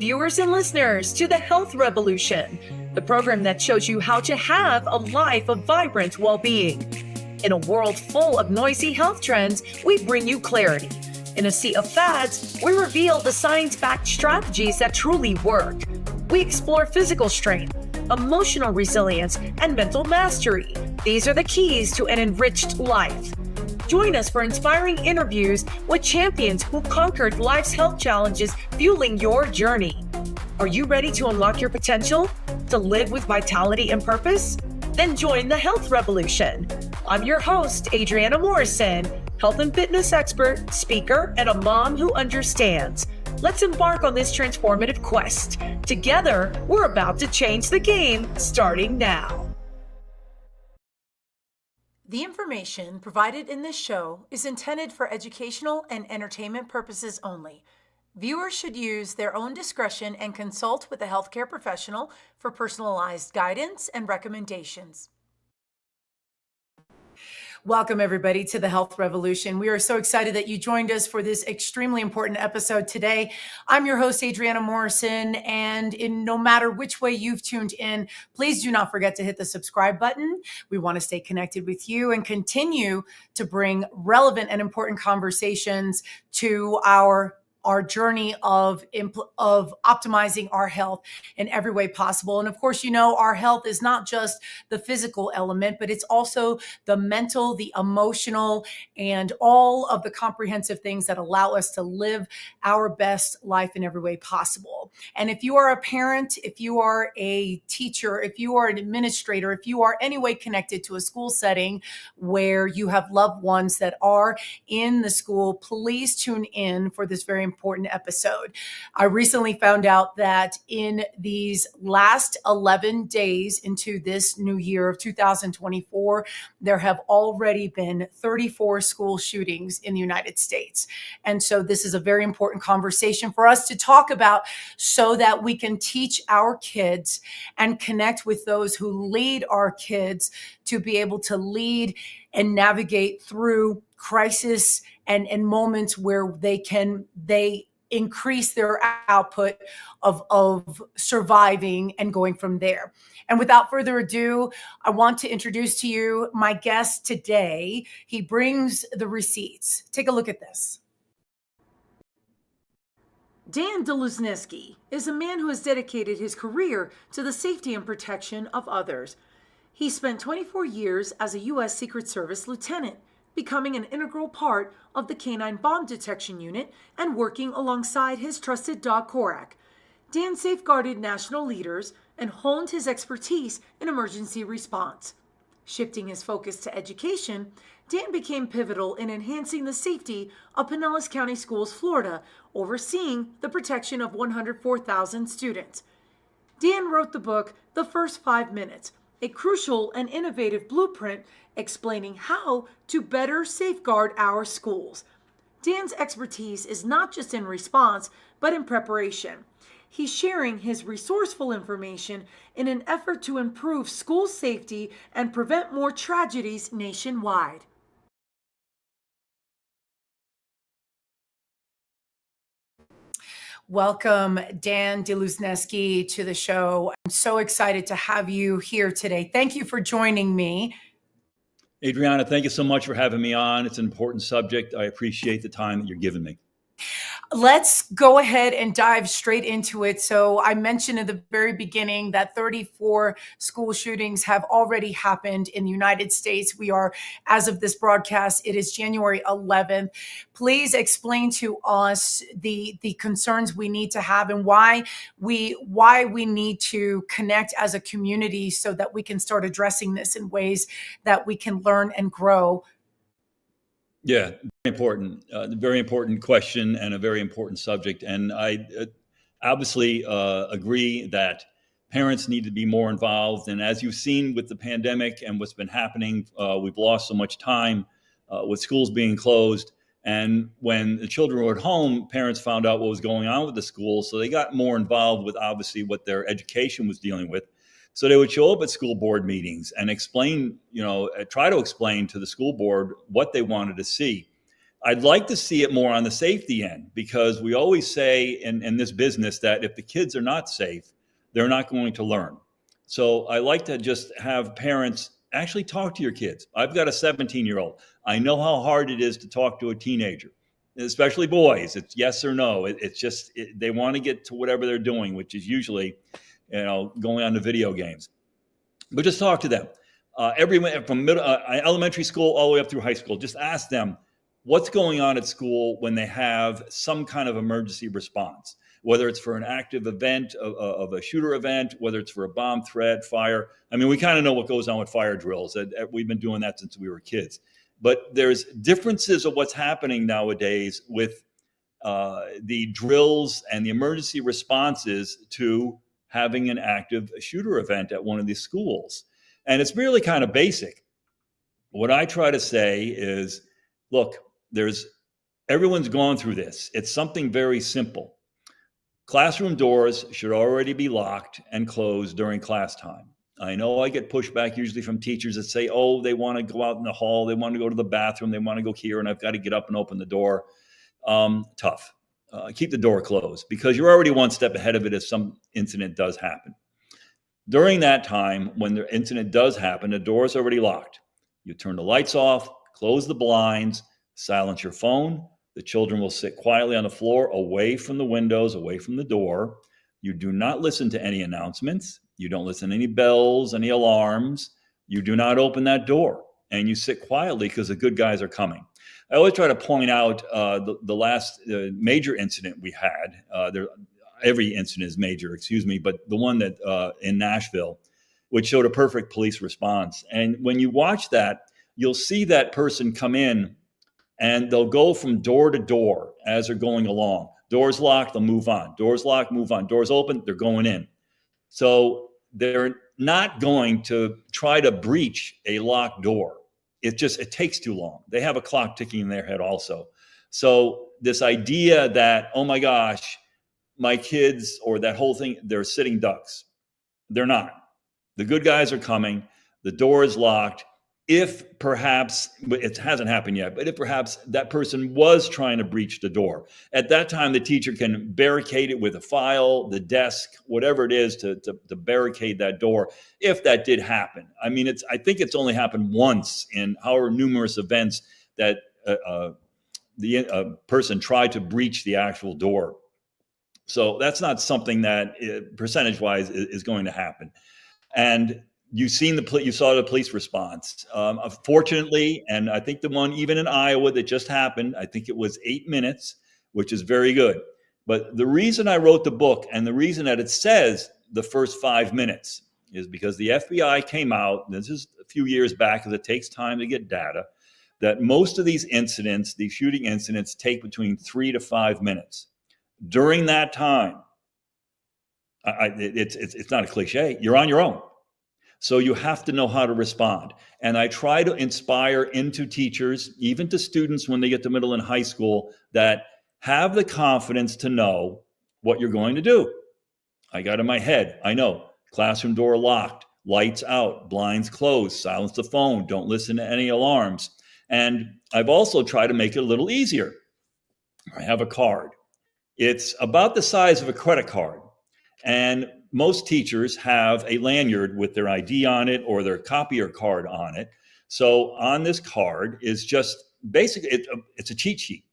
viewers and listeners, to the Health Revolution, the program that shows you how to have a life of vibrant well-being. In a world full of noisy health trends, we bring you clarity. In a sea of fads, we reveal the science-backed strategies that truly work. We explore physical strength, emotional resilience, and mental mastery. These are the keys to an enriched life. Join us for inspiring interviews with champions who conquered life's health challenges, fueling your journey. Are you ready to unlock your potential? To live with vitality and purpose? Then join the Health Revolution. I'm your host, Adriana Morrison, health and fitness expert, speaker, and a mom who understands. Let's embark on this transformative quest. Together, we're about to change the game, starting now. The information provided in this show is intended for educational and entertainment purposes only. Viewers should use their own discretion and consult with a healthcare professional for personalized guidance and recommendations. Welcome, everybody, to the Health Revolution. We are so excited that you joined us for this extremely important episode today. I'm your host, Adriana Morrison, and no matter which way you've tuned in, please do not forget to hit the subscribe button. We want to stay connected with you and continue to bring relevant and important conversations to our journey of optimizing our health in every way possible. And of course, you know, our health is not just the physical element, but it's also the mental, the emotional, and all of the comprehensive things that allow us to live our best life in every way possible. And if you are a parent, if you are a teacher, if you are an administrator, if you are any way connected to a school setting where you have loved ones that are in the school, please tune in for this very important episode. I recently found out that in these last 11 days into this new year of 2024, there have already been 34 school shootings in the United States. And so this is a very important conversation for us to talk about so that we can teach our kids and connect with those who lead our kids to be able to lead and navigate through crisis and moments where they increase their output of surviving and going from there. And without further ado, I want to introduce to you my guest today. He brings the receipts. Take a look at this. Dan Dluzneski is a man who has dedicated his career to the safety and protection of others. He spent 24 years as a U.S. Secret Service lieutenant, becoming an integral part of the canine bomb detection unit and working alongside his trusted dog Korak. Dan safeguarded national leaders and honed his expertise in emergency response. Shifting his focus to education, Dan became pivotal in enhancing the safety of Pinellas County Schools, Florida, overseeing the protection of 104,000 students. Dan wrote the book, The First 5 Minutes, a crucial and innovative blueprint explaining how to better safeguard our schools. Dan's expertise is not just in response, but in preparation. He's sharing his resourceful information in an effort to improve school safety and prevent more tragedies nationwide. Welcome, Dan Dluzneski, to the show. I'm so excited to have you here today. Thank you for joining me. Adriana, thank you so much for having me on. It's an important subject. I appreciate the time that you're giving me. Let's go ahead and dive straight into it. So I mentioned at the very beginning that 34 school shootings have already happened in the United States. We are, as of this broadcast, it is January 11th. Please explain to us the concerns we need to have and why we need to connect as a community so that we can start addressing this in ways that we can learn and grow. Yeah, very important question and a very important subject. And I obviously agree that parents need to be more involved. And as you've seen with the pandemic and what's been happening, we've lost so much time with schools being closed. And when the children were at home, parents found out what was going on with the school. So they got more involved with obviously what their education was dealing with. So they would show up at school board meetings and explain, try to explain to the school board what they wanted to see. I'd like to see it more on the safety end, because we always say in this business that if the kids are not safe, they're not going to learn. So I like to just have parents actually talk to your kids. I've got a 17-year-old. I know how hard it is to talk to a teenager, especially boys. It's yes or no. It's just they want to get to whatever they're doing, which is usually, going on to video games. But just talk to them. Everyone from elementary school all the way up through high school. Just ask them what's going on at school when they have some kind of emergency response, whether it's for an active event of a shooter event, whether it's for a bomb threat, fire. I mean, we kind of know what goes on with fire drills. We've been doing that since we were kids. But there's differences of what's happening nowadays with the drills and the emergency responses to having an active shooter event at one of these schools. And it's really kind of basic. What I try to say is, look, everyone's gone through this. It's something very simple. Classroom doors should already be locked and closed during class time. I know I get pushback usually from teachers that say, oh, they want to go out in the hall, they want to go to the bathroom, they want to go here, and I've got to get up and open the door. Tough. Keep the door closed, because you're already one step ahead of it if some incident does happen. During that time, when the incident does happen, the door is already locked. You turn the lights off, close the blinds, silence your phone. The children will sit quietly on the floor, away from the windows, away from the door. You do not listen to any announcements. You don't listen to any bells, any alarms. You do not open that door, and you sit quietly because the good guys are coming. I always try to point out the last major incident we had. Every incident is major, but the one that in Nashville, which showed a perfect police response. And when you watch that, you'll see that person come in, and they'll go from door to door as they're going along. Doors locked, they'll move on. Doors locked, move on. Doors open, they're going in. So they're not going to try to breach a locked door. It takes too long. They have a clock ticking in their head also. So this idea that, oh my gosh, my kids, or that whole thing, they're sitting ducks. They're not. The good guys are coming. The door is locked. If perhaps, it hasn't happened yet, but if perhaps that person was trying to breach the door, at that time, the teacher can barricade it with a file, the desk, whatever it is to barricade that door, if that did happen. I mean, I think it's only happened once in however numerous events that the person tried to breach the actual door. So that's not something that percentage-wise is going to happen. And you saw the police response. Fortunately, and I think the one even in Iowa that just happened, I think it was 8 minutes, which is very good. But the reason I wrote the book, and the reason that it says the first 5 minutes, is because the FBI came out, this is a few years back, because it takes time to get data, that most of these incidents, these shooting incidents, take between 3 to 5 minutes. During that time, it's not a cliche, you're on your own. So you have to know how to respond. And I try to inspire into teachers, even to students when they get to middle and high school, that have the confidence to know what you're going to do. I got in my head, I know, classroom door locked, lights out, blinds closed, silence the phone, don't listen to any alarms. And I've also tried to make it a little easier. I have a card. It's about the size of a credit card. And most teachers have a lanyard with their ID on it or their copier card on it. So on this card is just basically, it's a cheat sheet.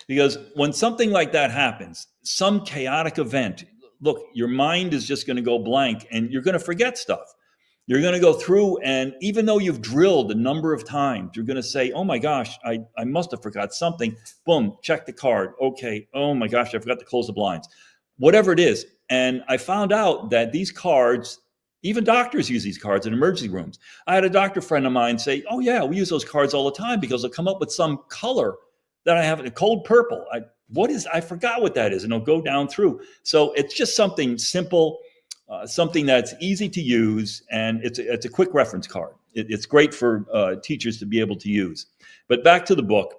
Because when something like that happens, some chaotic event, look, your mind is just going to go blank and you're going to forget stuff. You're going to go through, and even though you've drilled a number of times, you're going to say, oh my gosh, I must have forgot something. Boom, check the card. Okay, oh my gosh, I forgot to close the blinds. Whatever it is. And I found out that these cards, even doctors use these cards in emergency rooms. I had a doctor friend of mine say, oh yeah, we use those cards all the time because they'll come up with some color that I have, a cold purple. I forgot what that is, and it'll go down through. So it's just something simple, something that's easy to use, and it's a quick reference card. It's great for teachers to be able to use. But back to the book.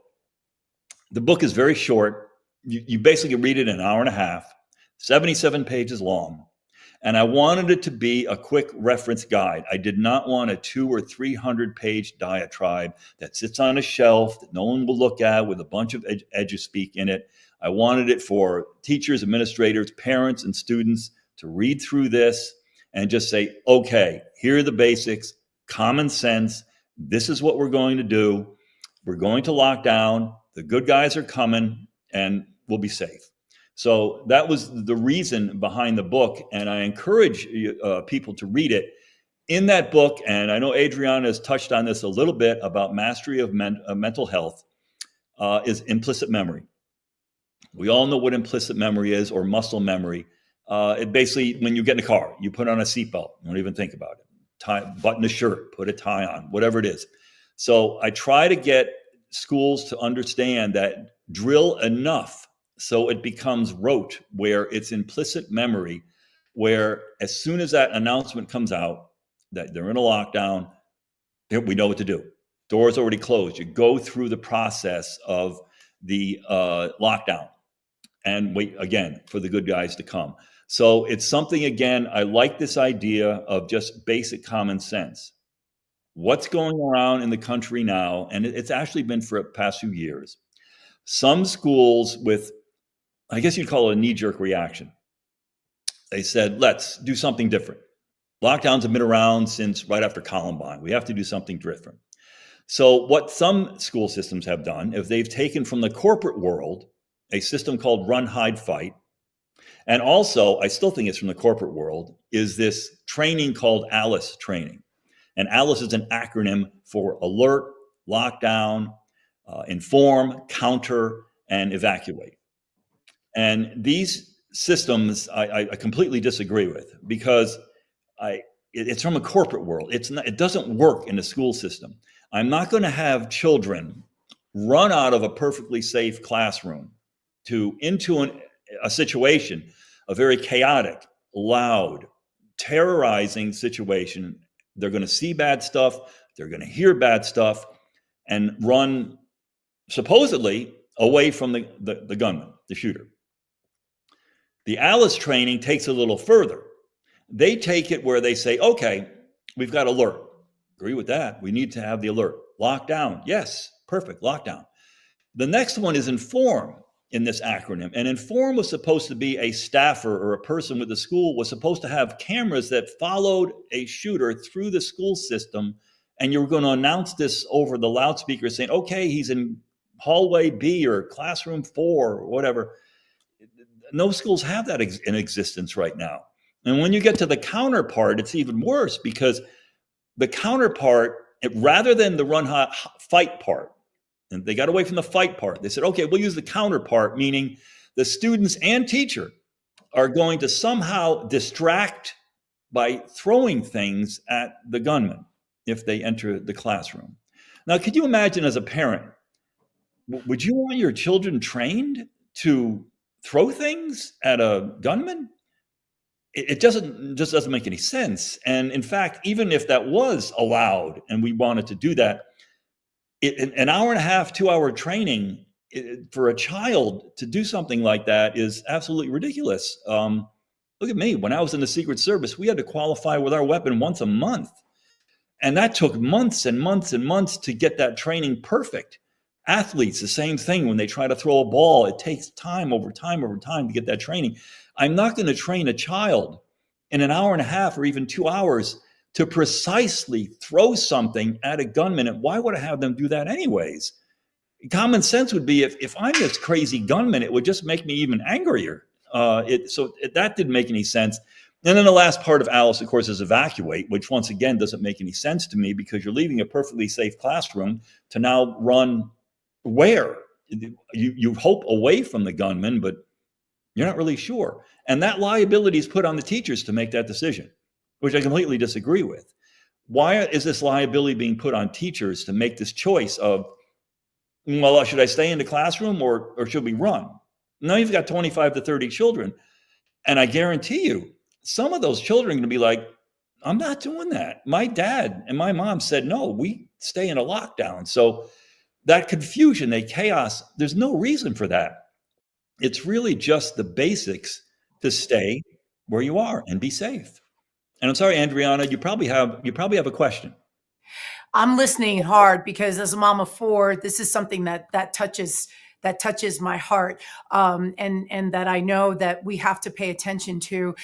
The book is very short. You basically read it in an hour and a half, 77 pages long. And I wanted it to be a quick reference guide. I did not want a 200 or 300-page diatribe that sits on a shelf that no one will look at with a bunch of edge-speak in it. I wanted it for teachers, administrators, parents, and students to read through this and just say, okay, here are the basics, common sense. This is what we're going to do. We're going to lock down. The good guys are coming, and we'll be safe. So that was the reason behind the book, and I encourage people to read it. In that book, and I know Adriana has touched on this a little bit about mastery of mental health, is implicit memory. We all know what implicit memory is, or muscle memory. It basically, when you get in a car, you put on a seatbelt, don't even think about it. Button a shirt, put a tie on, whatever it is. So I try to get schools to understand that drill enough so it becomes rote, where it's implicit memory, where as soon as that announcement comes out that they're in a lockdown, we know what to do. Doors already closed. You go through the process of the lockdown and wait again for the good guys to come. So it's something, again, I like this idea of just basic common sense. What's going around in the country now, and it's actually been for the past few years, some schools with, I guess you'd call it a knee-jerk reaction. They said, let's do something different. Lockdowns have been around since right after Columbine. We have to do something different. So what some school systems have done is they've taken from the corporate world a system called run, hide, fight. And also, I still think it's from the corporate world, is this training called ALICE training. And ALICE is an acronym for alert, lockdown, inform, counter, and evacuate. And these systems I completely disagree with, because it's from a corporate world. It doesn't work in the school system. I'm not going to have children run out of a perfectly safe classroom into a situation, a very chaotic, loud, terrorizing situation. They're going to see bad stuff. They're going to hear bad stuff and run supposedly away from the gunman, the shooter. The ALICE training takes a little further. They take it where they say, okay, we've got alert. Agree with that. We need to have the alert. Lockdown. Yes, perfect. Lockdown. The next one is inform in this acronym. And inform was supposed to be a staffer or a person with the school was supposed to have cameras that followed a shooter through the school system. And you were going to announce this over the loudspeaker saying, okay, he's in hallway B or classroom 4 or whatever. No schools have that in existence right now. And when you get to the counterpart, it's even worse, because the counterpart, rather than the run, hot, fight part, and they got away from the fight part. They said, okay, we'll use the counterpart, meaning the students and teacher are going to somehow distract by throwing things at the gunman if they enter the classroom. Now, could you imagine as a parent, would you want your children trained to throw things at a gunman? It just doesn't make any sense. And in fact, even if that was allowed and we wanted to do that, an hour and a half, 2-hour training for a child to do something like that is absolutely ridiculous. Look at me. When I was in the Secret Service, we had to qualify with our weapon once a month. And that took months and months and months to get that training perfect. Athletes, the same thing. When they try to throw a ball, it takes time over time to get that training. I'm not going to train a child in an hour and a half or even 2 hours to precisely throw something at a gunman. And why would I have them do that anyways? Common sense would be if I'm this crazy gunman, it would just make me even angrier. That didn't make any sense. And then the last part of ALICE, of course, is evacuate, which once again doesn't make any sense to me, because you're leaving a perfectly safe classroom to now run where? You hope away from the gunman, but you're not really sure. And that liability is put on the teachers to make that decision, which I completely disagree with. Why is this liability being put on teachers to make this choice of, well, should I stay in the classroom or should we run? Now you've got 25 to 30 children. And I guarantee you, some of those children are going to be like, I'm not doing that. My dad and my mom said, no, we stay in a lockdown. So that confusion, that chaos, there's no reason for that. It's really just the basics to stay where you are and be safe. And I'm sorry, Adriana, you probably have a question. I'm listening hard because as a mom of four, this is something that touches my heart, and that I know that we have to pay attention to.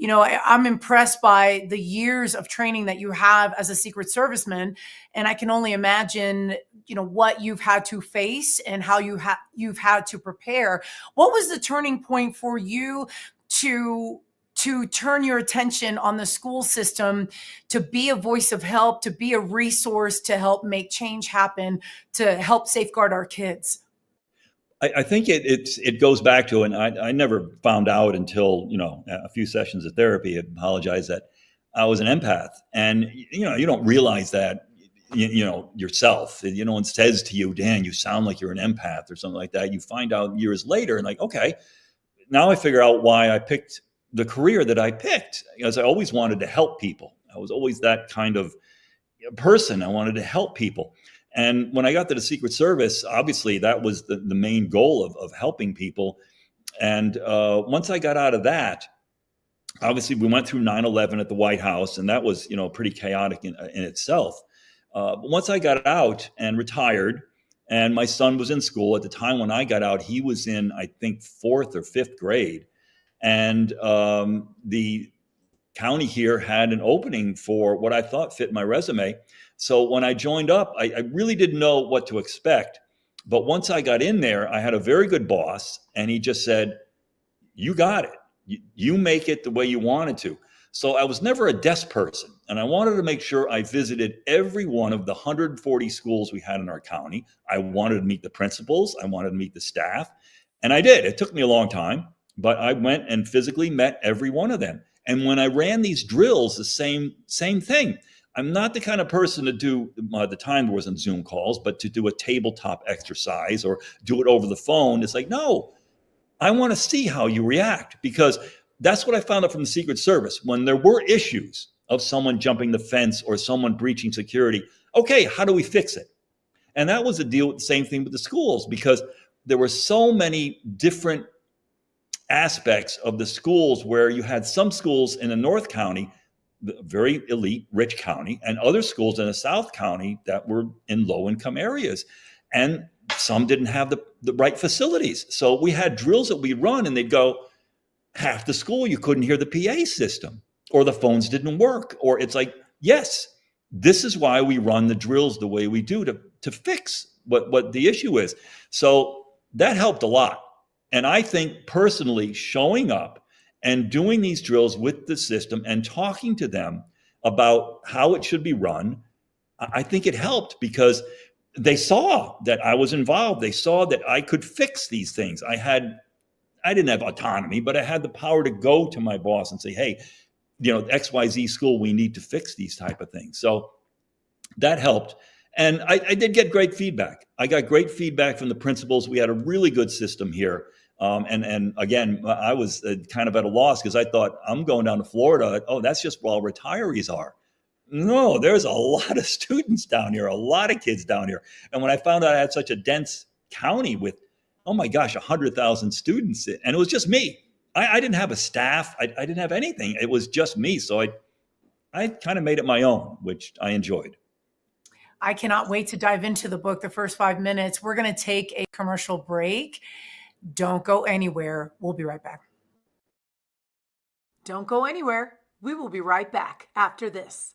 I'm impressed by the years of training that you have as a Secret Serviceman, and I can only imagine, what you've had to face and how you've had to prepare. What was the turning point for you to turn your attention on the school system, to be a voice of help, to be a resource, to help make change happen, to help safeguard our kids? I think it goes back to, and I never found out until a few sessions of therapy. I apologize that I was an empath, and you don't realize that yourself. No one says to you, Dan, you sound like you're an empath or something like that. You find out years later, and okay, now I figure out why I picked the career that I picked, because I always wanted to help people. I was always that kind of person. I wanted to help people. And when I got to the Secret Service, obviously that was the main goal of helping people. And once I got out of that, obviously we went through 9/11 at the White House, and that was pretty chaotic in itself. But once I got out and retired, and my son was in school at the time when I got out, he was in, I think, 4th or 5th grade. And the county here had an opening for what I thought fit my resume. So when I joined up, I really didn't know what to expect. But once I got in there, I had a very good boss, and he just said, you got it. You make it the way you wanted to. So I was never a desk person, and I wanted to make sure I visited every one of the 140 schools we had in our county. I wanted to meet the principals. I wanted to meet the staff, and I did. It took me a long time, but I went and physically met every one of them. And when I ran these drills, the same thing. I'm not the kind of person to do, at the time there wasn't Zoom calls, but to do a tabletop exercise or do it over the phone. It's like, no, I want to see how you react, because that's what I found out from the Secret Service. When there were issues of someone jumping the fence or someone breaching security, okay, how do we fix it? And that was the deal with the same thing with the schools, because there were so many different aspects of the schools where you had some schools in the North County, very elite, rich county, and other schools in the South County that were in low-income areas. And some didn't have the right facilities. So we had drills that we'd run, and they'd go, half the school, you couldn't hear the PA system, or the phones didn't work. Or it's like, yes, this is why we run the drills the way we do, to fix what the issue is. So that helped a lot. And I think personally, showing up and doing these drills with the system and talking to them about how it should be run, I think it helped, because they saw that I was involved. They saw that I could fix these things. I didn't have autonomy, but I had the power to go to my boss and say, hey, XYZ school, we need to fix these type of things. So that helped. And I did get great feedback. I got great feedback from the principals. We had a really good system here. And again, I was kind of at a loss, because I thought, I'm going down to Florida. Oh, that's just where all retirees are. No, there's a lot of students down here, a lot of kids down here. And when I found out I had such a dense county with, oh my gosh, 100,000 students, and it was just me. I didn't have a staff. I didn't have anything. It was just me. So I kind of made it my own, which I enjoyed. I cannot wait to dive into the book. The first 5 minutes, we're going to take a commercial break. Don't go anywhere. We'll be right back. Don't go anywhere. We will be right back after this.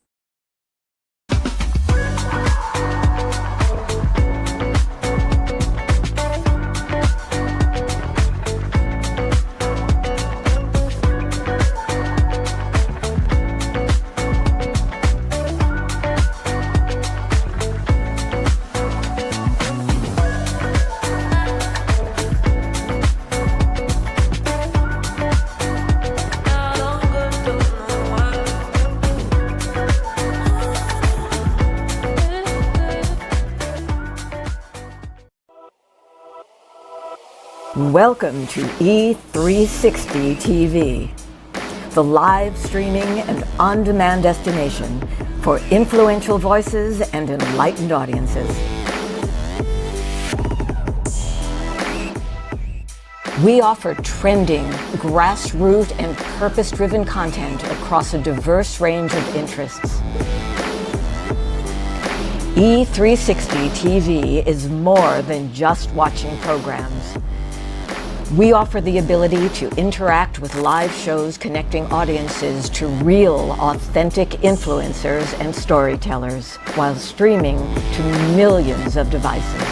Welcome to E360 TV, the live streaming and on-demand destination for influential voices and enlightened audiences. We offer trending, grassroots, and purpose-driven content across a diverse range of interests. E360 TV is more than just watching programs. We offer the ability to interact with live shows connecting audiences to real, authentic influencers and storytellers while streaming to millions of devices.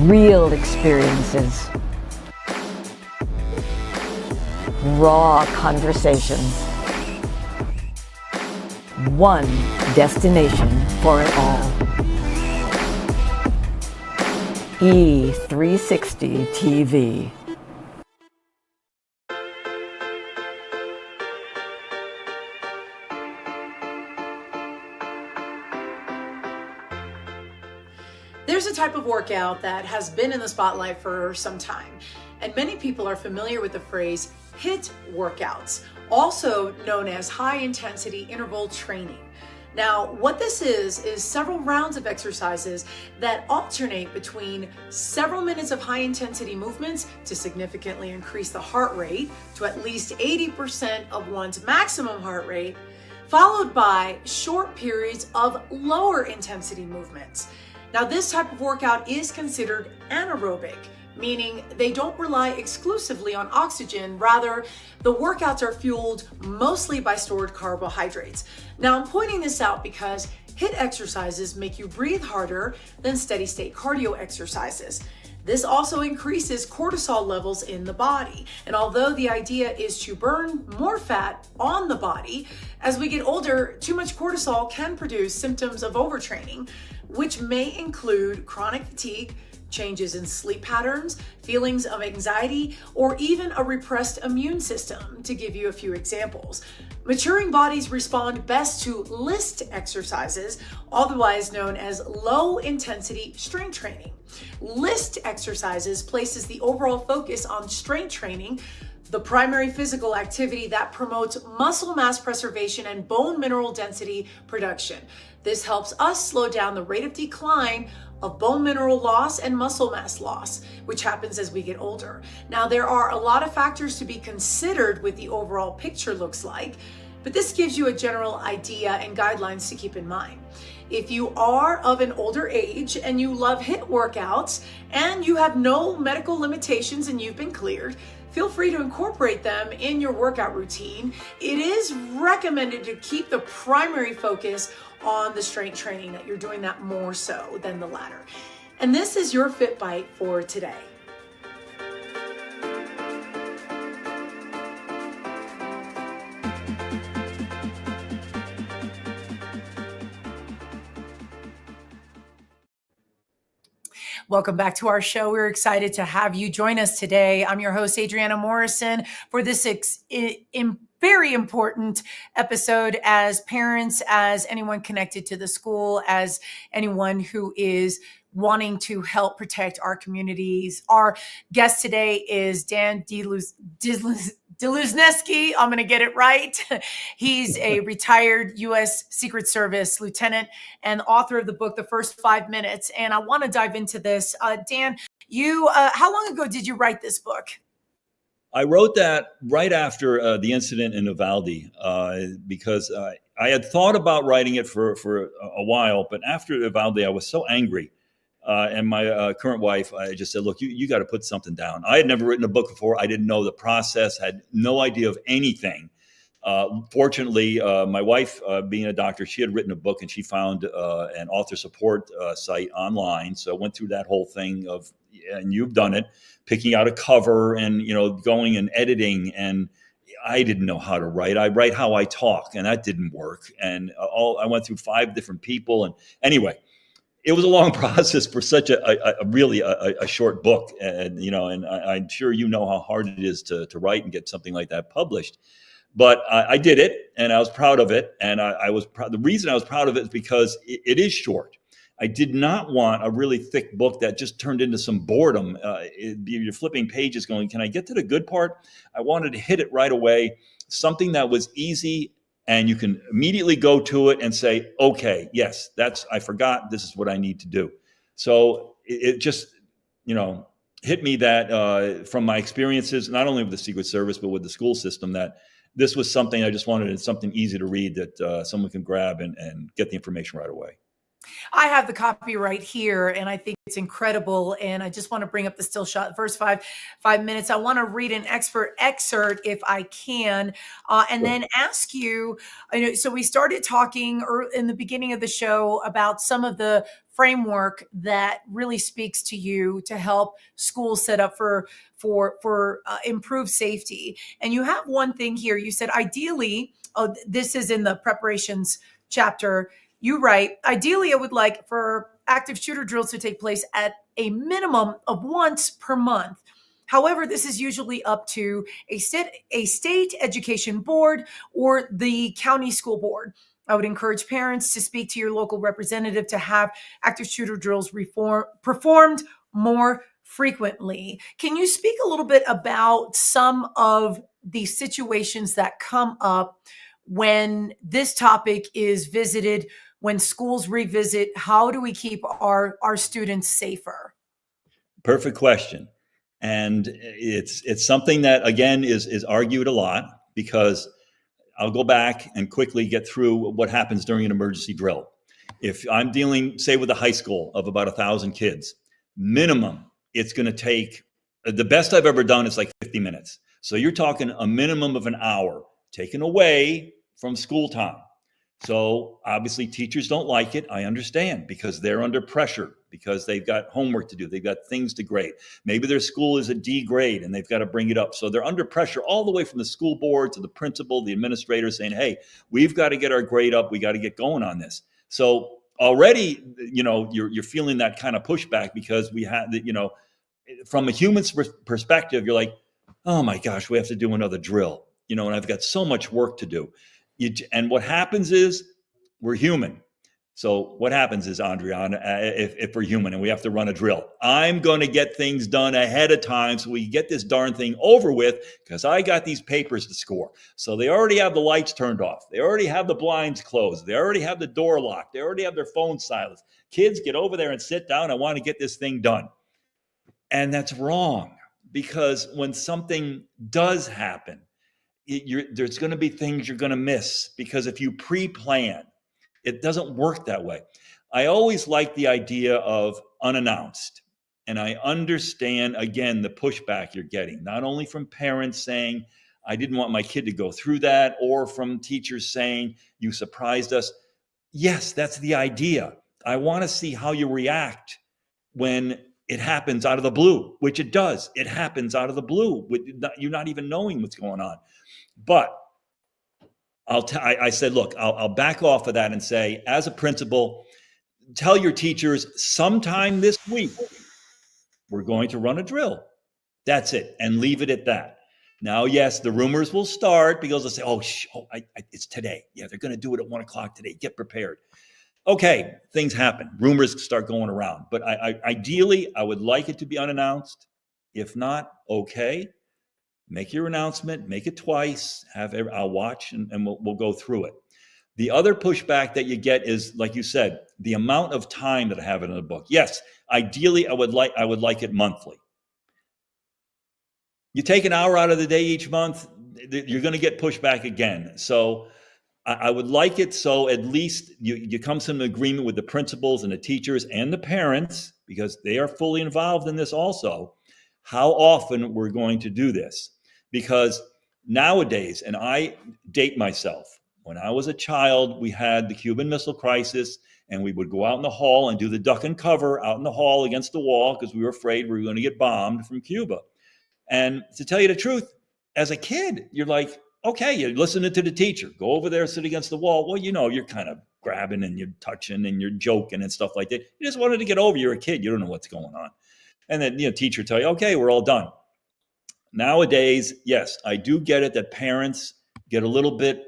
Real experiences. Raw conversations. One destination for it all. E360 TV. There's a type of workout that has been in the spotlight for some time, and many people are familiar with the phrase HIIT workouts, also known as high intensity interval training. Now, what this is several rounds of exercises that alternate between several minutes of high intensity movements to significantly increase the heart rate to at least 80% of one's maximum heart rate, followed by short periods of lower intensity movements. Now, this type of workout is considered anaerobic, meaning they don't rely exclusively on oxygen. Rather, the workouts are fueled mostly by stored carbohydrates. Now, I'm pointing this out because HIIT exercises make you breathe harder than steady state cardio exercises. This also increases cortisol levels in the body. And although the idea is to burn more fat on the body, as we get older, too much cortisol can produce symptoms of overtraining, which may include chronic fatigue, changes in sleep patterns, feelings of anxiety, or even a repressed immune system, to give you a few examples. Maturing bodies respond best to LIST exercises, otherwise known as low intensity strength training. LIST exercises places the overall focus on strength training, the primary physical activity that promotes muscle mass preservation and bone mineral density production. This helps us slow down the rate of decline of bone mineral loss and muscle mass loss, which happens as we get older. Now, there are a lot of factors to be considered with the overall picture looks like, but this gives you a general idea and guidelines to keep in mind. If you are of an older age and you love HIIT workouts and you have no medical limitations and you've been cleared, feel free to incorporate them in your workout routine. It is recommended to keep the primary focus on the strength training, that you're doing that more so than the latter. And this is your Fit Bite for today. Welcome back to our show. We're excited to have you join us today. I'm your host, Adriana Morrison, for this very important episode as parents, as anyone connected to the school, as anyone who is wanting to help protect our communities. Our guest today is Dan Dluzneski. I'm going to get it right. He's a retired U.S. Secret Service lieutenant and author of the book, The First 5 Minutes. And I want to dive into this. Dan, how long ago did you write this book? I wrote that right after the incident in Uvalde because I had thought about writing it for a while, but after Uvalde, I was so angry. And my current wife, I just said, look, you got to put something down. I had never written a book before. I didn't know the process, had no idea of anything. Fortunately, my wife, being a doctor, she had written a book and she found an author support site online. So I went through that whole thing and you've done it, picking out a cover and, going and editing. And I didn't know how to write. I write how I talk, and that didn't work. And I went through 5 different people. And anyway, it was a long process for such a really short book. And, and I'm sure you know how hard it is to write and get something like that published. But I did it, and I was proud of it. And I was proud. The reason I was proud of it is because it is short. I did not want a really thick book that just turned into some boredom. You're flipping pages going, can I get to the good part? I wanted to hit it right away. something that was easy and you can immediately go to it and say, okay, yes, I forgot, this is what I need to do. So it just, hit me that from my experiences, not only with the Secret Service, but with the school system, that this was something I just wanted, something easy to read that someone can grab and get the information right away. I have the copy right here, and I think it's incredible. And I just want to bring up the still shot. The first five minutes, I want to read an expert excerpt if I can, and then ask you. So we started talking in the beginning of the show about some of the framework that really speaks to you to help schools set up for improved safety. And you have one thing here. You said ideally, this is in the preparations chapter. You write, ideally, I would like for active shooter drills to take place at a minimum of once per month. However, this is usually up to a state education board or the county school board. I would encourage parents to speak to your local representative to have active shooter drills performed more frequently. Can you speak a little bit about some of the situations that come up when this topic is visited, when schools revisit? How do we keep our students safer? Perfect question. And it's something that, again, is argued a lot, because I'll go back and quickly get through what happens during an emergency drill. If I'm dealing, say, with a high school of about 1,000 kids, minimum, it's going to take, the best I've ever done is like 50 minutes. So you're talking a minimum of an hour taken away from school time. So obviously teachers don't like it. I understand, because they're under pressure, because they've got homework to do. They've got things to grade. Maybe their school is a D grade and they've got to bring it up. So they're under pressure all the way from the school board to the principal, the administrator, saying, hey, we've got to get our grade up. We got to get going on this. So already, you're feeling that kind of pushback, because we had, from a human's perspective, you're like, oh my gosh, we have to do another drill, and I've got so much work to do. And what happens is, we're human. So what happens is, Andriana, if we're human and we have to run a drill, I'm going to get things done ahead of time so we get this darn thing over with, because I got these papers to score. So they already have the lights turned off. They already have the blinds closed. They already have the door locked. They already have their phone silenced. Kids, get over there and sit down. I want to get this thing done. And that's wrong, because when something does happen, there's going to be things you're going to miss, because if you pre-plan, it doesn't work that way. I always like the idea of unannounced. And I understand, again, the pushback you're getting, not only from parents saying, I didn't want my kid to go through that, or from teachers saying, you surprised us. Yes, that's the idea. I want to see how you react when it happens out of the blue, which it does. It happens out of the blue, with you're not even knowing what's going on. But I said, look, I'll back off of that and say, as a principal, tell your teachers sometime this week, we're going to run a drill. That's it. And leave it at that. Now, yes, the rumors will start, because they'll say, it's today. Yeah, they're going to do it at 1:00 today. Get prepared. Okay, things happen. Rumors start going around. But ideally, I would like it to be unannounced. If not, okay. Make your announcement, make it twice, I'll watch and we'll go through it. The other pushback that you get is, like you said, the amount of time that I have in the book. Yes, ideally, I would like it monthly. You take an hour out of the day each month, you're going to get pushback again. So I would like it so at least you come to an agreement with the principals and the teachers and the parents, because they are fully involved in this also, how often we're going to do this. Because nowadays, and I date myself, when I was a child, we had the Cuban Missile Crisis, and we would go out in the hall and do the duck and cover out in the hall against the wall, because we were afraid we were going to get bombed from Cuba. And to tell you the truth, as a kid, you're like, okay, you're listening to the teacher, go over there, sit against the wall. Well, you're kind of grabbing and you're touching and you're joking and stuff like that. You just wanted to get over. You're a kid. You don't know what's going on. And then, teacher tell you, okay, we're all done. Nowadays, yes, I do get it that parents get a little bit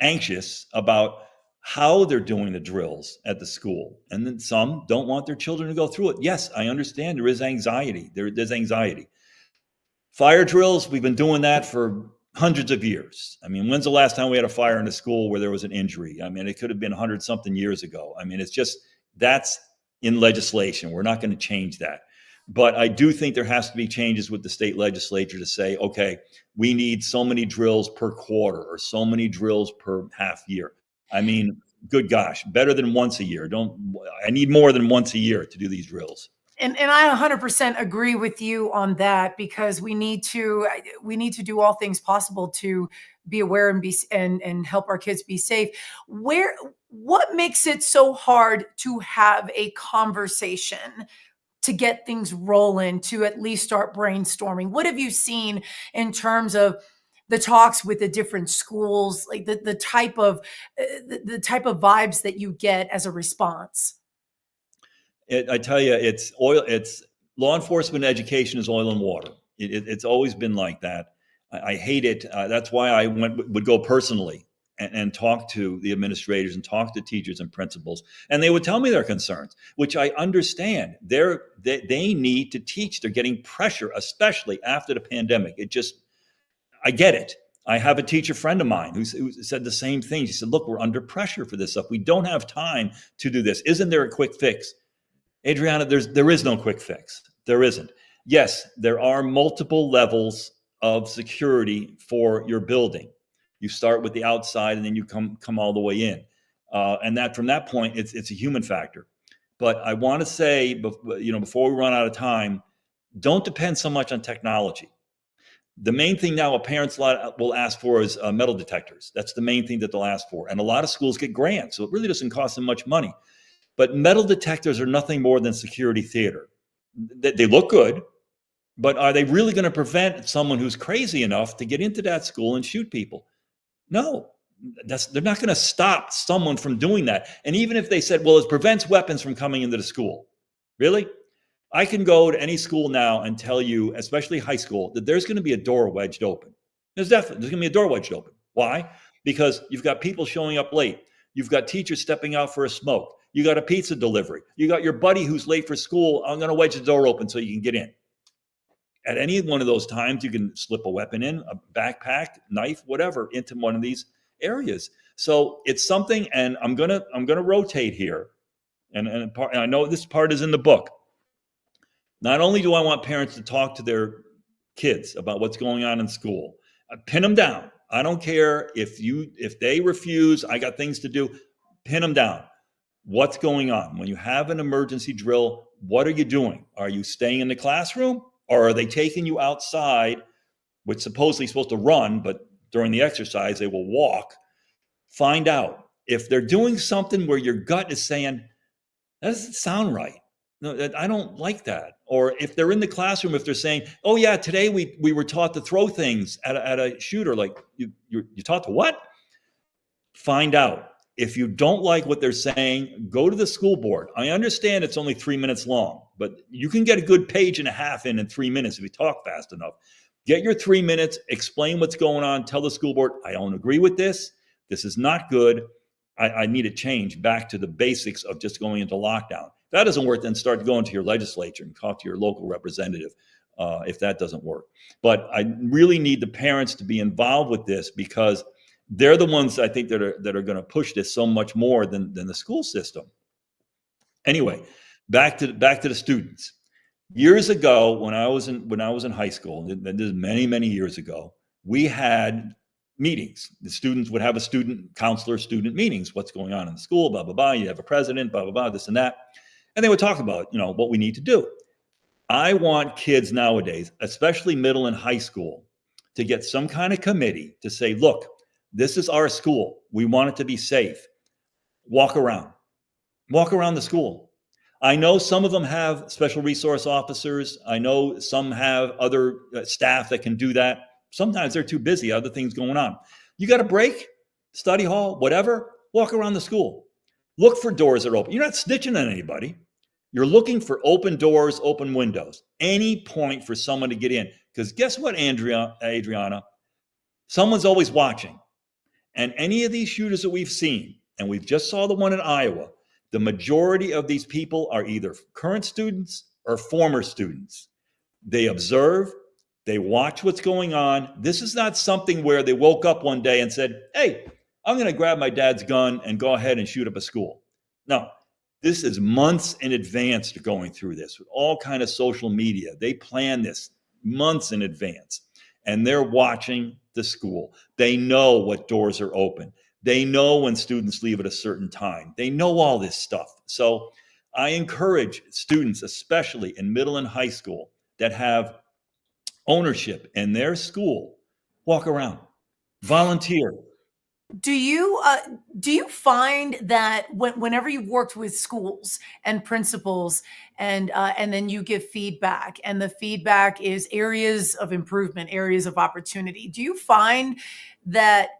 anxious about how they're doing the drills at the school. And then some don't want their children to go through it. Yes, I understand there is anxiety. There's anxiety. Fire drills, we've been doing that for hundreds of years. I mean, when's the last time we had a fire in a school where there was an injury? I mean, it could have been 100 something years ago. I mean, it's just, that's in legislation. We're not going to change that. But I do think there has to be changes with the state legislature to say, okay, we need so many drills per quarter or so many drills per half year. I mean, good gosh, better than once a year. I need more than once a year to do these drills. And I 100% agree with you on that, because we need to do all things possible to be aware and help our kids be safe. What makes it so hard to have a conversation, to get things rolling, to at least start brainstorming? What have you seen in terms of the talks with the different schools, like the type of vibes that you get as a response? I tell you, it's law enforcement education is oil and water. It's always been like that. I hate it. That's why I would go personally and talk to the administrators and talk to teachers and principals, and they would tell me their concerns, which I understand. They need to teach. They're getting pressure, especially after the pandemic. I get it. I have a teacher friend of mine who said the same thing. She said, look, we're under pressure for this stuff. We don't have time to do this. Isn't there a quick fix? Adriana, there is no quick fix. There isn't. Yes, there are multiple levels of security for your building. You start with the outside and then you come all the way in. And that from that point, it's a human factor. But I want to say, before we run out of time, don't depend so much on technology. The main thing now parents will ask for is metal detectors. That's the main thing that they'll ask for. And a lot of schools get grants, so it really doesn't cost them much money. But metal detectors are nothing more than security theater. They look good, but are they really going to prevent someone who's crazy enough to get into that school and shoot people? No, they're not going to stop someone from doing that. And even if they said, well, it prevents weapons from coming into the school. Really? I can go to any school now and tell you, especially high school, that there's going to be a door wedged open. There's going to be a door wedged open. Why? Because you've got people showing up late. You've got teachers stepping out for a smoke. You got a pizza delivery. You got your buddy who's late for school. I'm going to wedge the door open so you can get in. At any one of those times, you can slip a weapon in, a backpack, knife, whatever, into one of these areas. So it's something, and I'm gonna rotate here, and I know this part is in the book. Not only do I want parents to talk to their kids about what's going on in school, pin them down. I don't care if they refuse. I got things to do. Pin them down. What's going on? When you have an emergency drill, what are you doing? Are you staying in the classroom, or are they taking you outside, which supposedly supposed to run, but during the exercise, they will walk? Find out. If they're doing something where your gut is saying, that doesn't sound right. No, I don't like that. Or if they're in the classroom, if they're saying, oh yeah, today we were taught to throw things at a shooter, like you're taught to what? Find out. If you don't like what they're saying, go to the school board. I understand it's only 3 minutes long, but you can get a good page and a half in 3 minutes if you talk fast enough. Get your 3 minutes, explain what's going on, tell the school board, I don't agree with this. This is not good. I need a change back to the basics of just going into lockdown. If that doesn't work, then start going to your legislature and talk to your local representative if that doesn't work. But I really need the parents to be involved with this, because they're the ones I think that are going to push this so much more than the school system. Anyway, back to the students. Years ago, when I was in high school, this is many years ago, we had meetings. The students would have a student counselor, student meetings. What's going on in the school? Blah blah blah. You have a president. Blah blah blah. This and that, and they would talk about what we need to do. I want kids nowadays, especially middle and high school, to get some kind of committee to say, look, this is our school. We want it to be safe. Walk around the school. I know some of them have special resource officers. I know some have other staff that can do that. Sometimes they're too busy, other things going on. You got a break, study hall, whatever, walk around the school. Look for doors that are open. You're not snitching on anybody. You're looking for open doors, open windows, any point for someone to get in. Because guess what, Adriana? Someone's always watching. And any of these shooters that we've seen, and we've just saw the one in Iowa, the majority of these people are either current students or former students. They observe, They watch what's going on. This is not something where they woke up one day and said, hey, I'm going to grab my dad's gun and go ahead and shoot up a school. No, this is months in advance to going through this with all kind of social media. They plan this months in advance, and they're watching the school. They know what doors are open. They know when students leave at a certain time. They know all this stuff. So I encourage students, especially in middle and high school, that have ownership in their school, walk around, volunteer. Do you find that whenever you've worked with schools and principals and then you give feedback and the feedback is areas of improvement, areas of opportunity, do you find that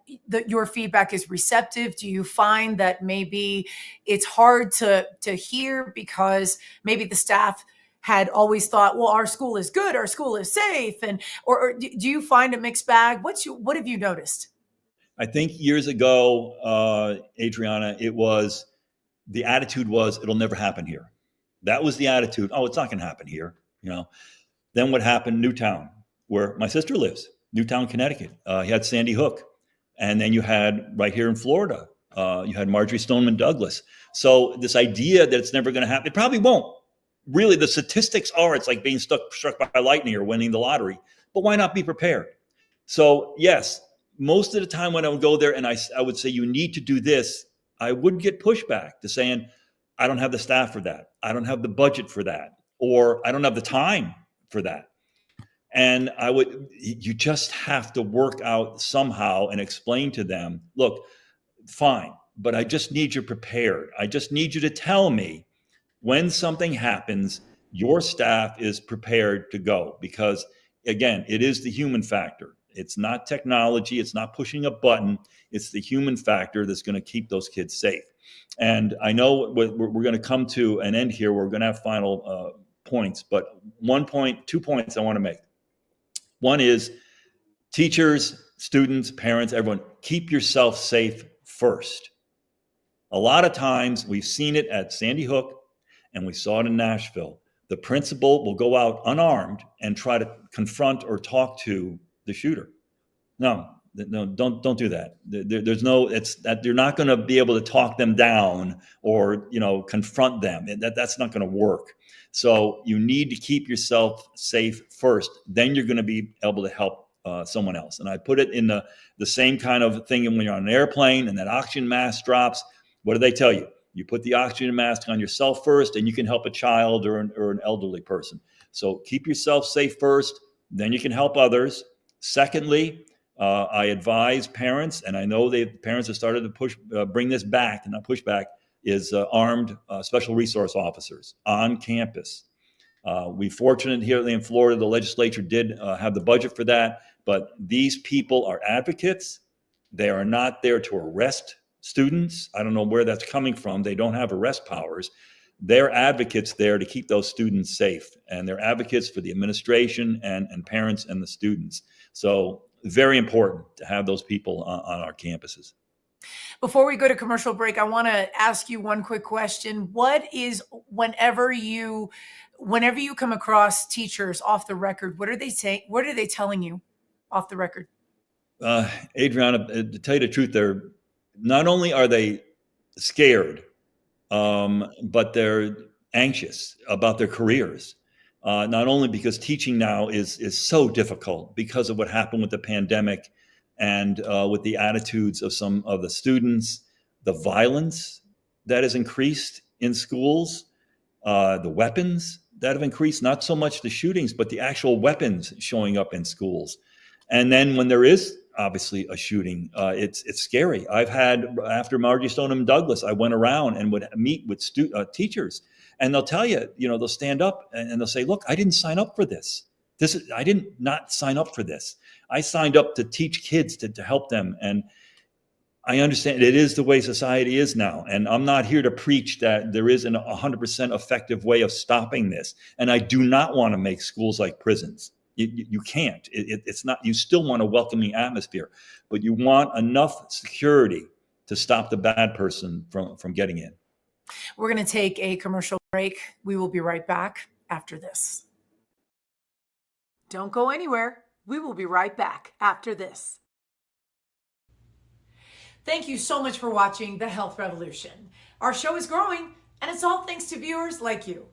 your feedback is receptive? Do you find that maybe it's hard to hear because maybe the staff had always thought, well, our school is good, our school is safe, and or do you find a mixed bag? What have you noticed? I think years ago, Adriana, the attitude was, it'll never happen here. That was the attitude. Oh, it's not going to happen here. Then what happened? Newtown, where my sister lives, Newtown, Connecticut. You had Sandy Hook. And then you had right here in Florida, you had Marjorie Stoneman Douglas. So this idea that it's never going to happen, it probably won't. Really, the statistics are it's like being struck by lightning or winning the lottery. But why not be prepared? So yes, most of the time when I would go there and I would say, you need to do this, I would get pushback to saying, I don't have the staff for that. I don't have the budget for that. Or I don't have the time for that. And you just have to work out somehow and explain to them, look, fine, but I just need you prepared. I just need you to tell me when something happens, your staff is prepared to go. Because again, it is the human factor. It's not technology. It's not pushing a button. It's the human factor that's going to keep those kids safe. And I know we're going to come to an end here. We're going to have final points, but 2 points I want to make. One is teachers, students, parents, everyone, keep yourself safe first. A lot of times we've seen it at Sandy Hook and we saw it in Nashville. The principal will go out unarmed and try to confront or talk to the shooter. No, don't do that. There's no, it's that you're not going to be able to talk them down or, confront them. That's not going to work. So you need to keep yourself safe first. Then you're going to be able to help someone else. And I put it in the same kind of thing when you're on an airplane and that oxygen mask drops. What do they tell you? You put the oxygen mask on yourself first, and you can help a child or an elderly person. So keep yourself safe first, then you can help others. Secondly, I advise parents, and I know parents have started to bring this back, and not push back, is armed special resource officers on campus. We're fortunate here in Florida, the legislature did have the budget for that, but these people are advocates. They are not there to arrest students. I don't know where that's coming from. They don't have arrest powers. They're advocates there to keep those students safe, and they're advocates for the administration and parents and the students. So very important to have those people on our campuses. Before we go to commercial break, I want to ask you one quick question. What is, whenever you come across teachers off the record, what are they saying? What are they telling you off the record? Adriana, to tell you the truth, they're not only are they scared, but they're anxious about their careers. Not only because teaching now is so difficult because of what happened with the pandemic and with the attitudes of some of the students, the violence that has increased in schools, the weapons that have increased, not so much the shootings, but the actual weapons showing up in schools. And then when there is obviously a shooting, it's scary. I've had, after Marjorie Stoneman Douglas, I went around and would meet with teachers, and they'll tell you, they'll stand up and they'll say, look, I didn't sign up for this. I didn't not sign up for this. I signed up to teach kids to help them. And I understand it is the way society is now. And I'm not here to preach that there isn't a 100% effective way of stopping this. And I do not want to make schools like prisons. You can't. It's not. You still want a welcoming atmosphere, but you want enough security to stop the bad person from getting in. We're going to take a commercial break. We will be right back after this. Don't go anywhere. We will be right back after this. Thank you so much for watching The Health Revolution. Our show is growing, and it's all thanks to viewers like you.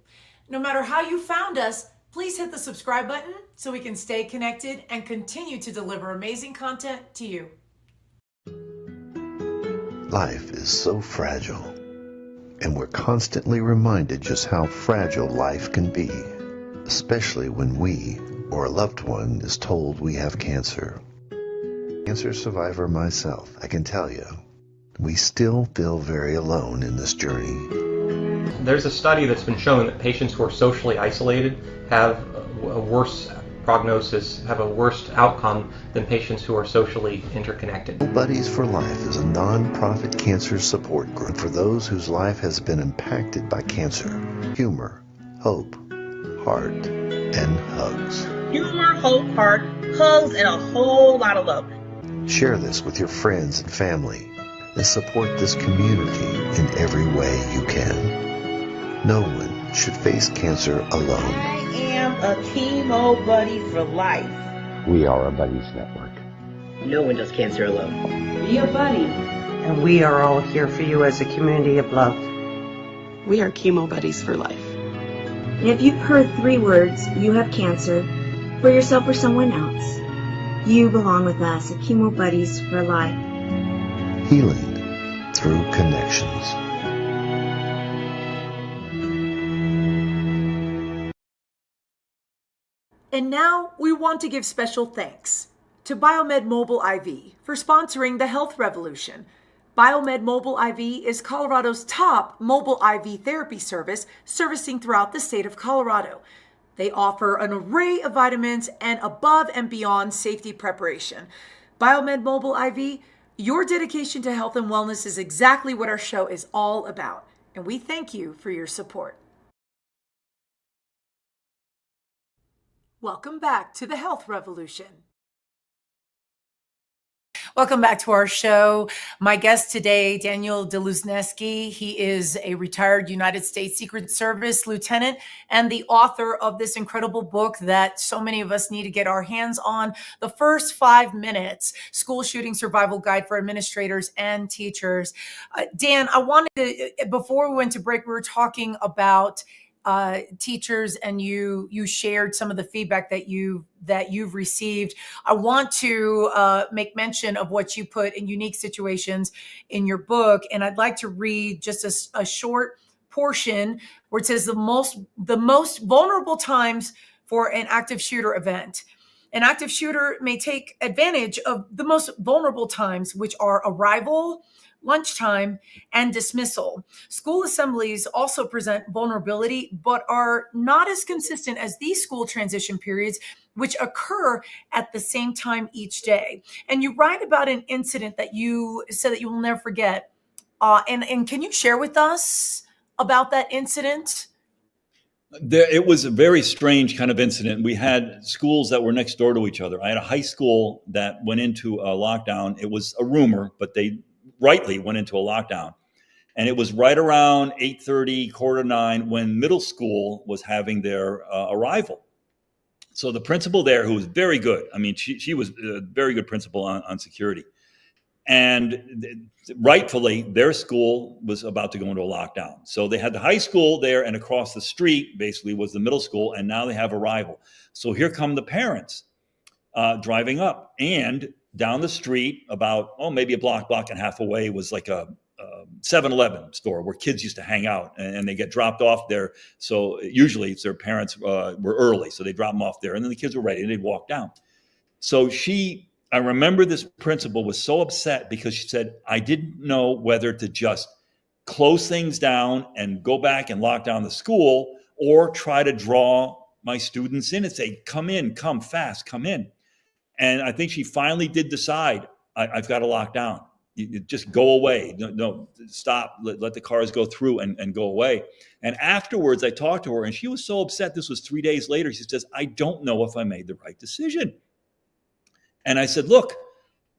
No matter how you found us, please hit the subscribe button so we can stay connected and continue to deliver amazing content to you. Life is so fragile, and we're constantly reminded just how fragile life can be, especially when we or a loved one is told we have cancer. Cancer survivor myself, I can tell you, we still feel very alone in this journey. There's a study that's been showing that patients who are socially isolated have a worse prognosis, have a worse outcome than patients who are socially interconnected. Buddies for Life is a non-profit cancer support group for those whose life has been impacted by cancer. Humor, hope, heart, and hugs. Humor, hope, heart, hugs, and a whole lot of love. Share this with your friends and family and support this community in every way you can. No one should face cancer alone. I am a chemo buddy for life. We are a buddies network. No one does cancer alone. Be a buddy. And we are all here for you as a community of love. We are chemo buddies for life. And if you've heard 3 words, you have cancer, for yourself or someone else, you belong with us at Chemo Buddies for Life. Healing through connections. And now we want to give special thanks to Biomed Mobile IV for sponsoring the Health Revolution. Biomed Mobile IV is Colorado's top mobile IV therapy service, servicing throughout the state of Colorado. They offer an array of vitamins and above and beyond safety preparation. Biomed Mobile IV, your dedication to health and wellness is exactly what our show is all about, and we thank you for your support. Welcome back to the Health Revolution. Welcome back to our show. My guest today, Daniel Dluzneski. He is a retired United States Secret Service lieutenant and the author of this incredible book that so many of us need to get our hands on, The First 5 Minutes, School Shooting Survival Guide for Administrators and Teachers. Dan, I wanted to, before we went to break, we were talking about teachers, and you shared some of the feedback that you've received. I want to make mention of what you put in unique situations in your book, and I'd like to read just a short portion where it says the most vulnerable times for an active shooter event. An active shooter may take advantage of the most vulnerable times, which are arrival, lunchtime, and dismissal. School assemblies also present vulnerability, but are not as consistent as these school transition periods, which occur at the same time each day. And you write about an incident that you said that you will never forget. And can you share with us about that incident? It was a very strange kind of incident. We had schools that were next door to each other. I had a high school that went into a lockdown. It was a rumor, but they rightly went into a lockdown. And it was right around 8:30, 8:45 when middle school was having their arrival. So the principal there, who was very good, I mean, she was a very good principal on security. And rightfully, their school was about to go into a lockdown. So they had the high school there, and across the street basically was the middle school, and now they have arrival. So here come the parents driving up, and down the street about, maybe a block and a half away was like a 7-Eleven store where kids used to hang out, and they get dropped off there. So usually it's their parents were early, so they drop them off there, and then the kids were ready and they'd walk down. So I remember this principal was so upset because she said, I didn't know whether to just close things down and go back and lock down the school, or try to draw my students in and say, come in, come fast, come in. And I think she finally did decide, I've got to lock down. You just go away. No, stop. Let the cars go through and go away. And afterwards, I talked to her, and she was so upset. This was 3 days later. She says, I don't know if I made the right decision. And I said, look,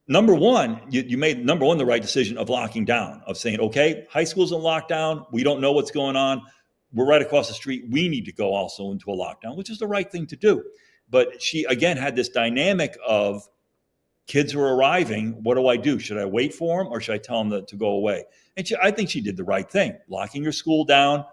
number one, you made, the right decision of locking down, of saying, okay, high school's in lockdown. We don't know what's going on. We're right across the street. We need to go also into a lockdown, which is the right thing to do. But she, again, had this dynamic of kids were arriving. What do I do? Should I wait for them or should I tell them to go away? And I think she did the right thing. Locking your school down.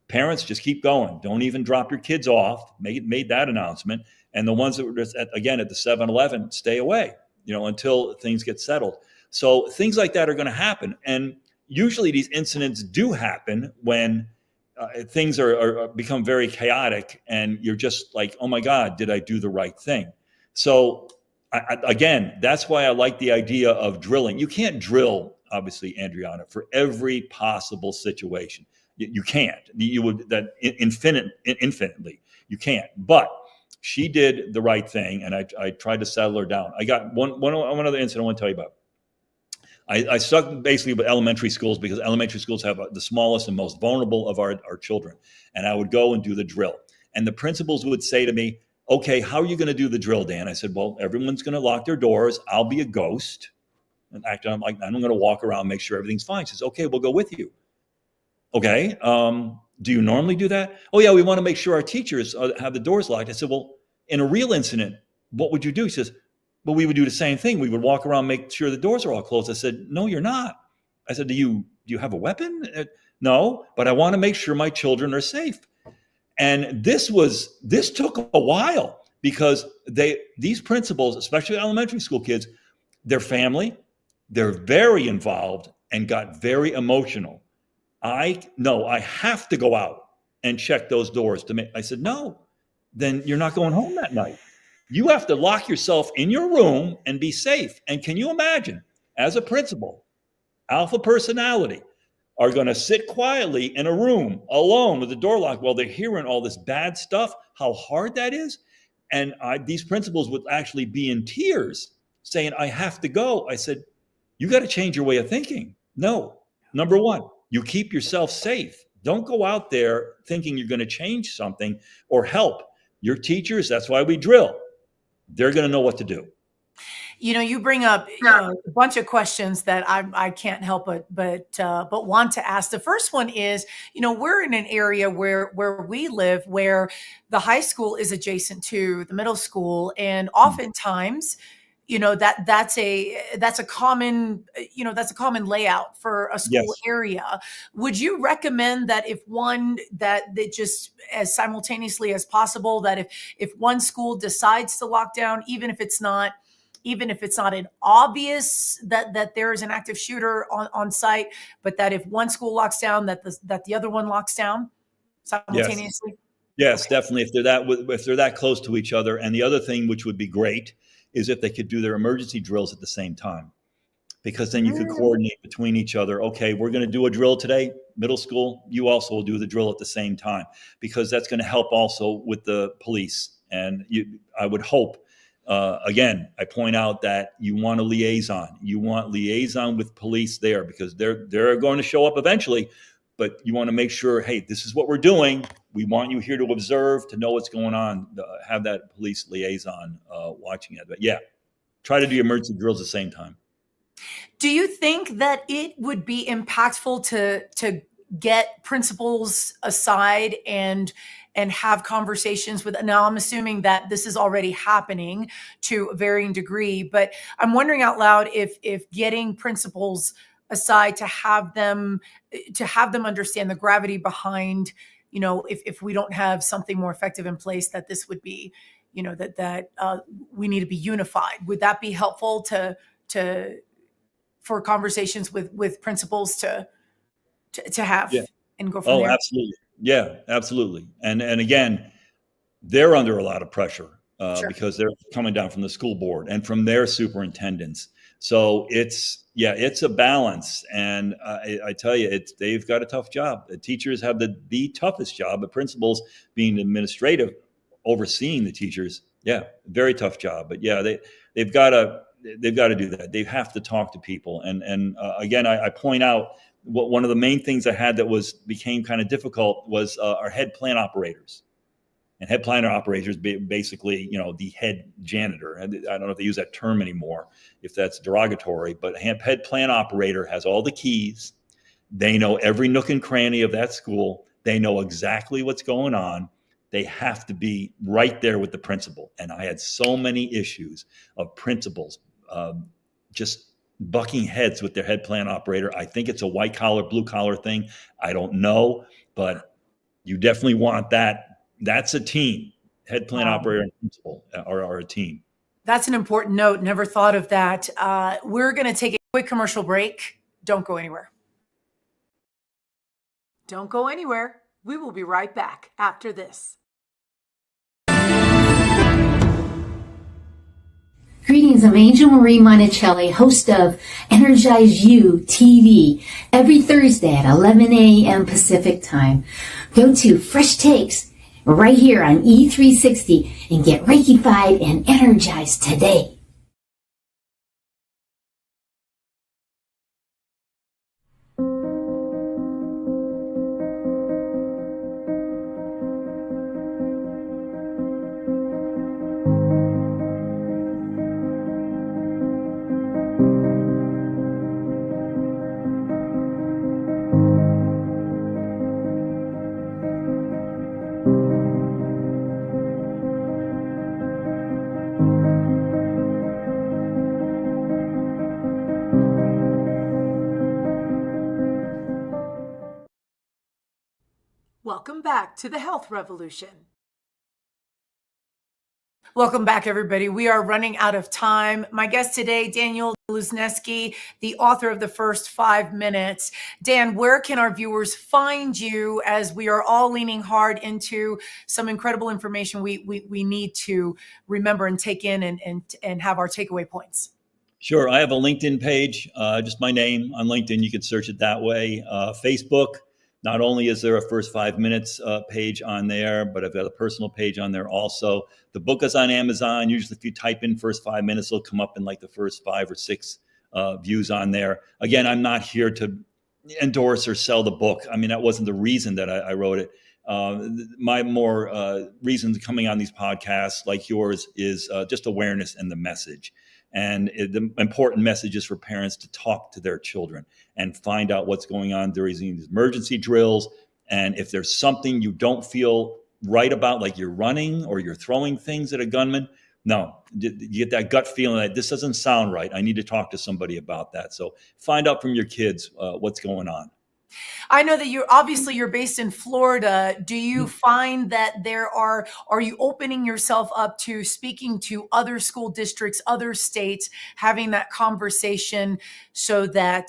Parents, just keep going. Don't even drop your kids off. Made that announcement. And the ones that were just at the 7-Eleven, stay away, until things get settled. So things like that are going to happen. And usually these incidents do happen when things are become very chaotic and you're just like, oh my God, did I do the right thing? So again, that's why I like the idea of drilling. You can't drill, obviously, Adriana, for every possible situation. You can't. You would infinitely. You can't. But she did the right thing, and I tried to settle her down. I got one other incident I want to tell you about. I stuck basically with elementary schools because elementary schools have the smallest and most vulnerable of our children. And I would go and do the drill. And the principals would say to me, okay, how are you going to do the drill, Dan? I said, well, everyone's going to lock their doors. I'll be a ghost. And I'm going to walk around, make sure everything's fine. She says, okay, we'll go with you. Okay. Do you normally do that? Oh, yeah, we want to make sure our teachers have the doors locked. I said, well, in a real incident, what would you do? He says, well, we would do the same thing. We would walk around, make sure the doors are all closed. I said, no, you're not. I said, do you have a weapon? No, but I want to make sure my children are safe. And this took a while because these principals, especially elementary school kids, their family, they're very involved and got very emotional. I have to go out and check those doors to make. I said, no, then you're not going home that night. You have to lock yourself in your room and be safe. And can you imagine, as a principal, alpha personality, are going to sit quietly in a room alone with the door locked while they're hearing all this bad stuff, how hard that is? And these principals would actually be in tears saying, I have to go. I said, you got to change your way of thinking. No, number one, you keep yourself safe. Don't go out there thinking you're going to change something or help. Your teachers, that's why we drill. They're going to know what to do. You bring up a bunch of questions that I can't help but want to ask. The first one is, we're in an area where we live, where the high school is adjacent to the middle school, and oftentimes, that's a common layout for a school area. Would you recommend that that just as simultaneously as possible, that if one school decides to lock down, even if it's not an obvious that there is an active shooter on site, but that if one school locks down, that the other one locks down simultaneously? Yes, okay. Definitely. If they're that close to each other. And the other thing, which would be great, is if they could do their emergency drills at the same time, because then you could coordinate between each other. Okay, we're going to do a drill today, middle school. You also will do the drill at the same time, because that's going to help also with the police. And I would hope. Again, I point out that you want a liaison. You want liaison with police there, because they're going to show up eventually, but you want to make sure, hey, this is what we're doing. We want you here to observe, to know what's going on, have that police liaison watching it. But yeah, try to do emergency drills at the same time. Do you think that it would be impactful to get principals aside and have conversations with, now I'm assuming that this is already happening to a varying degree, but I'm wondering out loud if getting principals aside to have them understand the gravity behind, if we don't have something more effective in place, that this would be, that we need to be unified. Would that be helpful for conversations with principals to have and go from there? Oh, absolutely. Yeah, absolutely. And again, they're under a lot of pressure because they're coming down from the school board and from their superintendents. So it's a balance. And I tell you, they've got a tough job. The teachers have the toughest job, but principals being administrative, overseeing the teachers. Yeah, very tough job. But yeah, they've got to do that. They have to talk to people. And again, I point out, one of the main things I had that became kind of difficult was our head plant operators. And head plant operators, basically, the head janitor. I don't know if they use that term anymore, if that's derogatory, but a head plant operator has all the keys. They know every nook and cranny of that school. They know exactly what's going on. They have to be right there with the principal. And I had so many issues of principals just bucking heads with their head plan operator. I think it's a white collar, blue collar thing. I don't know, but you definitely want that. That's a team. Head plan operator and principal are a team. That's an important note. Never thought of that. We're going to take a quick commercial break. Don't go anywhere. Don't go anywhere. We will be right back after this. Greetings, I'm Angel Marie Monticelli, host of Energize You TV, every Thursday at 11 a.m. Pacific Time. Go to Fresh Takes right here on E360 and get Reiki-fied and energized today. Welcome back to the Health Revolution. Welcome back, everybody. We are running out of time. My guest today, Daniel Dluzneski, the author of The First 5 Minutes. Dan, where can our viewers find you as we are all leaning hard into some incredible information we need to remember and take in and have our takeaway points? Sure. I have a LinkedIn page, just my name on LinkedIn. You can search it that way. Facebook. Not only is there a First 5 Minutes page on there, but I've got a personal page on there also. The book is on Amazon. Usually if you type in First 5 Minutes, it'll come up in like the first 5 or 6 views on there. Again, I'm not here to endorse or sell the book. I mean, that wasn't the reason that I wrote it. My more reasons coming on these podcasts like yours is just awareness and the message. And the important message is for parents to talk to their children and find out what's going on during these emergency drills. And if there's something you don't feel right about, like you're running or you're throwing things at a gunman, no, you get that gut feeling that this doesn't sound right. I need to talk to somebody about that. So find out from your kids what's going on. I know that you're based in Florida. Do you find that are you opening yourself up to speaking to other school districts, other states, having that conversation so that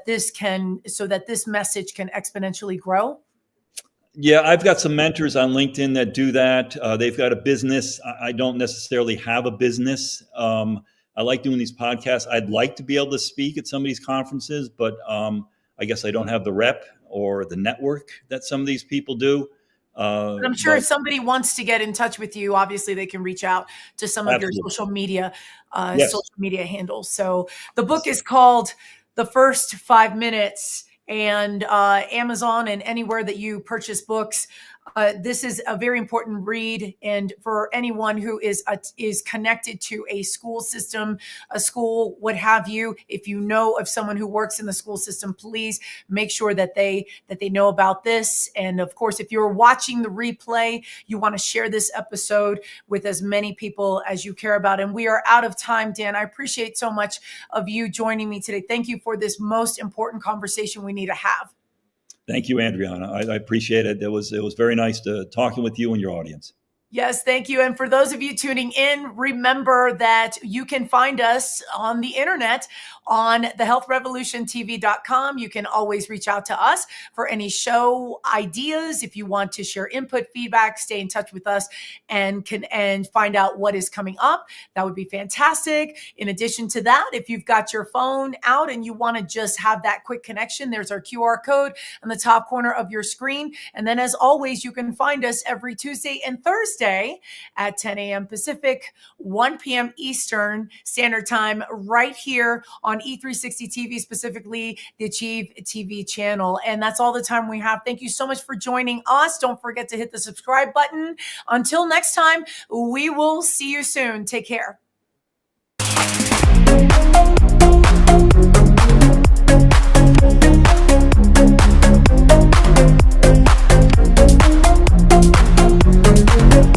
this message can exponentially grow? Yeah, I've got some mentors on LinkedIn that do that. They've got a business. I don't necessarily have a business. I like doing these podcasts. I'd like to be able to speak at some of these conferences, but I guess I don't have the rep or the network that some of these people do. But I'm sure if somebody wants to get in touch with you, obviously they can reach out to some of your social media handles. So the book is called The First 5 Minutes, and Amazon and anywhere that you purchase books. This is a very important read, and for anyone who is connected to a school system, a school, what have you. If you know of someone who works in the school system, please make sure that they know about this. And of course, if you're watching the replay, you want to share this episode with as many people as you care about. And we are out of time, Dan. I appreciate so much of you joining me today. Thank you for this most important conversation we need to have. Thank you, Adriana. I appreciate it. It was very nice talking with you and your audience. Yes, thank you. And for those of you tuning in, remember that you can find us on the internet on thehealthrevolutiontv.com. You can always reach out to us for any show ideas. If you want to share input, feedback, stay in touch with us and find out what is coming up. That would be fantastic. In addition to that, if you've got your phone out and you want to just have that quick connection, there's our QR code on the top corner of your screen. And then as always, you can find us every Tuesday and Thursday at 10 a.m. Pacific, 1 p.m. Eastern Standard Time, right here on E360 TV, specifically the Achieve TV channel. And that's all the time we have. Thank you so much for joining us. Don't forget to hit the subscribe button. Until next time, we will see you soon. Take care.